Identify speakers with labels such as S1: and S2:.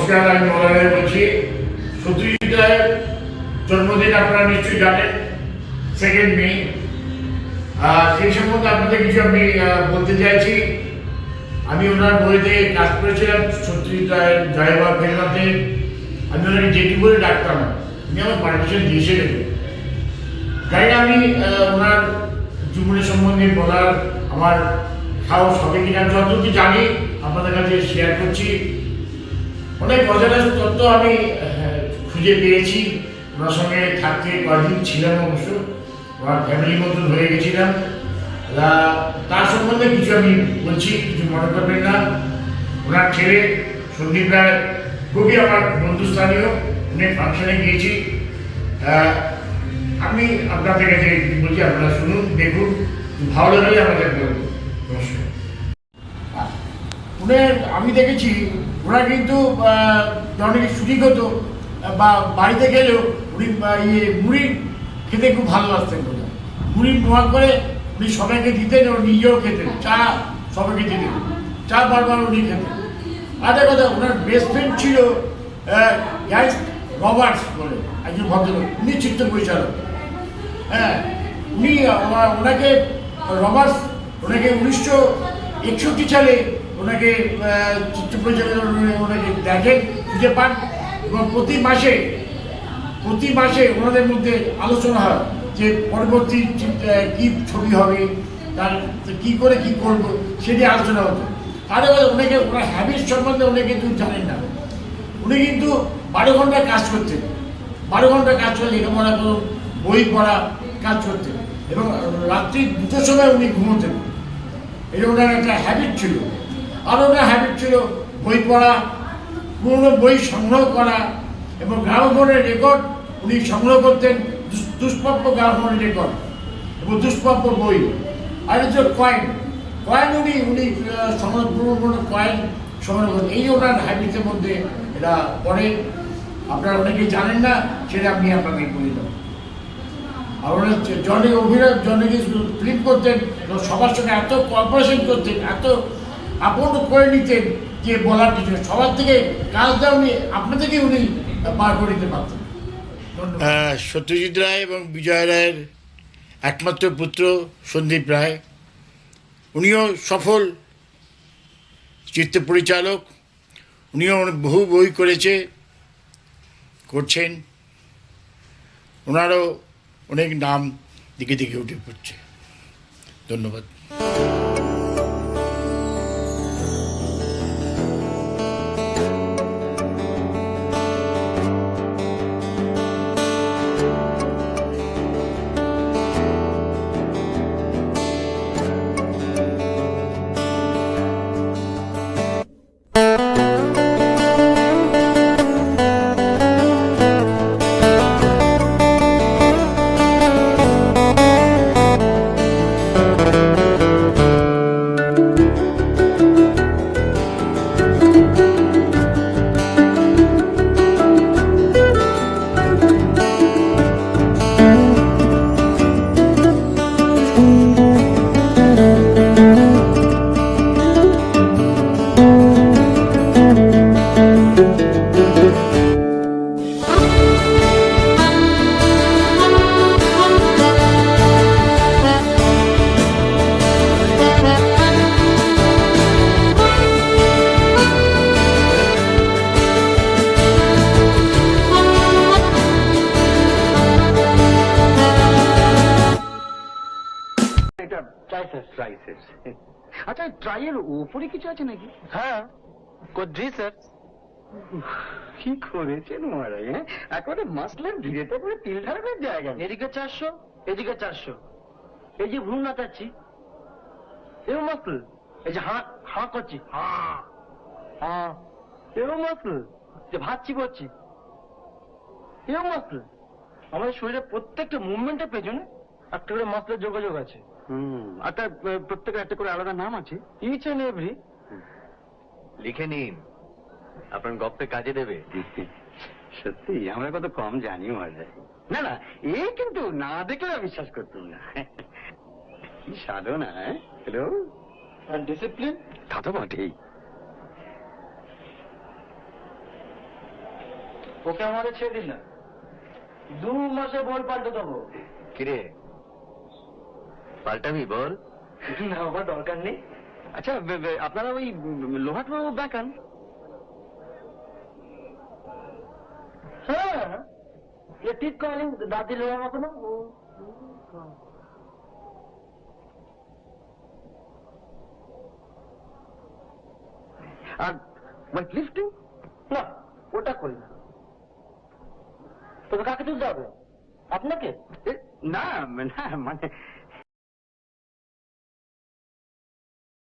S1: নমস্কার, আমি মৌলানা বলছি। সত্যজিৎ রায়ের জন্মদিন আপনারা নিশ্চয়ই জানেন, 2 মে। সেই সম্বন্ধে আপনাদের কিছু আমি বলতে চাইছি। আমি ওনার বইতে কাজ করেছিলাম, সত্যজিৎ রায়ের জয়বা ফেলনাতে। আমি ওনাকে যেটি বলে ডাকতাম, উনি আমার পারমিশন দিয়েছিলেন। তাই না, আমি ওনার জীবনী সম্বন্ধে বলার আমার সাহস হবে কিনা, যতটুকু জানি আপনাদের কাছে শেয়ার করছি। অনেক অজানা তথ্য আমি খুঁজে পেয়েছি। ওনার সঙ্গে থাকতে কয়েকদিন ছিলাম, অবশ্য ওনার ফ্যামিলির মতন হয়ে গেছিলাম। তার সম্বন্ধে কিছু আমি বলছি, কিছু মনে করবেন না। ওনার ছেলে সন্দীপ রায় খুবই আমার বন্ধুস্থানীয়, অনেক ফাংশনে গিয়েছি। আমি আপনাদের কাছে বলছি, আপনারা শুনুন, দেখুন, ভালো লাগলে আমাদের বলবো। নমস্কার। আমি দেখেছি ওরা কিন্তু অনেক শুটিং হতো বা বাড়িতে গেলেও উনি মুড়ি খেতে খুব ভালোবাসতেন। মুড়ি নোয়া করে উনি সবাইকে দিতেন, ও নিজেও খেতেন। চা সবাইকে দিতেন, চা বারবার উনি খেতেন। আরেকটা কথা, ওনার বেস্ট ফ্রেন্ড ছিল রবার্টস বলে একজন ভদ্রলোক, উনি চিত্র পরিচালক। হ্যাঁ, উনি ওনাকে রবার্টস ওনাকে 1961 সালে ওনাকে চিত্র পরিচালক ওনাকে দেখেন, খুঁজে পান, এবং প্রতি মাসে ওনাদের মধ্যে আলোচনা হয় যে পরবর্তী কী ছবি হবে, তার কী করে কী করবো, সেটি আলোচনা হতো। আরে ওনাকে ওনার হ্যাবিট সম্বন্ধে অনেকে কিন্তু জানেন না। উনি কিন্তু 12 ঘন্টা কাজ করতেন, 12 ঘন্টা কাজ করে লেখাপড়া করুন, বই পড়া, কাজ করতেন, এবং রাত্রি 2টোর সময় উনি ঘুমোতেন। এটা ওনার একটা হ্যাবিট ছিল। আর ওনার হ্যাবিট ছিল বই পড়া, পুরনো বই সংগ্রহ করা, এবং গ্রামোফোনের রেকর্ড উনি সংগ্রহ করতেন, দুষ্প্রাপ্য গ্রামোফোনের রেকর্ড এবং দুষ্প্রাপ্য বই। আর হচ্ছে কয়েন উনি পুরনো কয়েন সংগ্রহ করতেন। এই ওনার হ্যাবিটের মধ্যে এটা পড়ে। আপনারা অনেকেই জানেন না, সেটা আমি আপনাকে বলে দেব। আর ওনার জনকে ফিল্ম করতেন, সবার সঙ্গে এত কোঅপারেশন করতেন, এত আপন করে নিতেন যে বলার কিছু। সবার থেকে কাজটা উনি আপনাদেরকে উনি বার করে দিতে পারতেন। সত্যজিৎ রায় এবং বিজয় রায়ের একমাত্র পুত্র সন্দীপ রায়, উনিও সফল চিত্র পরিচালক। উনিও বহু বই করছেন। ওনারও অনেক নাম দিকে দিকে উঠে পড়ছে। ধন্যবাদ।
S2: আচ্ছা, ট্রাইয়ের উপরে কিছু আছে নাকি?
S3: হ্যাঁ, রিসার্চ।
S2: কি করেছেন মহারাজ? হ্যাঁ, একেবারে মাসলের ভিড়েতে করে তিল ঢালানোর জায়গা।
S3: এদিকে 400, এদিকে 400। এই যে ভ্রু নাচাচ্ছি, এও মাসল। এই যে হাঁ করছি, এও মাসল। যে ভাত চিবোচ্ছি, এও মাসল। আমাদের শরীরের প্রত্যেকটা মুভমেন্টের পেছনে একটা করে মাসলের যোগাযোগ আছে।
S2: আর তার প্রত্যেকের একটা করে আলাদা নাম আছে।
S3: Each and every.
S4: লিখে নিন, আপনার গপ্পে কাজে দেবে।
S2: সত্যি আমরা কত কম জানি মহারাজ। না না, এ কিন্তু না দেখলে বিশ্বাস করতাম না। কি সাধনা! Hello,
S3: discipline.
S2: তা তো বটেই।
S3: ওকে আমাদের ছেড়ে দিন না, 2 মাসে বল পাল্টে দেবো।
S4: কিরে পাল্টাবি বল?
S3: না বাবা, দরকার নেই।
S2: আচ্ছা আপনারা ওই লোহাটো দেখান।
S3: হ্যাঁ, এ ঠিক করেনি, দাদি লোহার মতো না।
S2: আর ওয়েট লিফটিং?
S3: না, ওটা করি না। তবে কাকে তুলতে হবে? আপনাকে?
S2: না না, মানে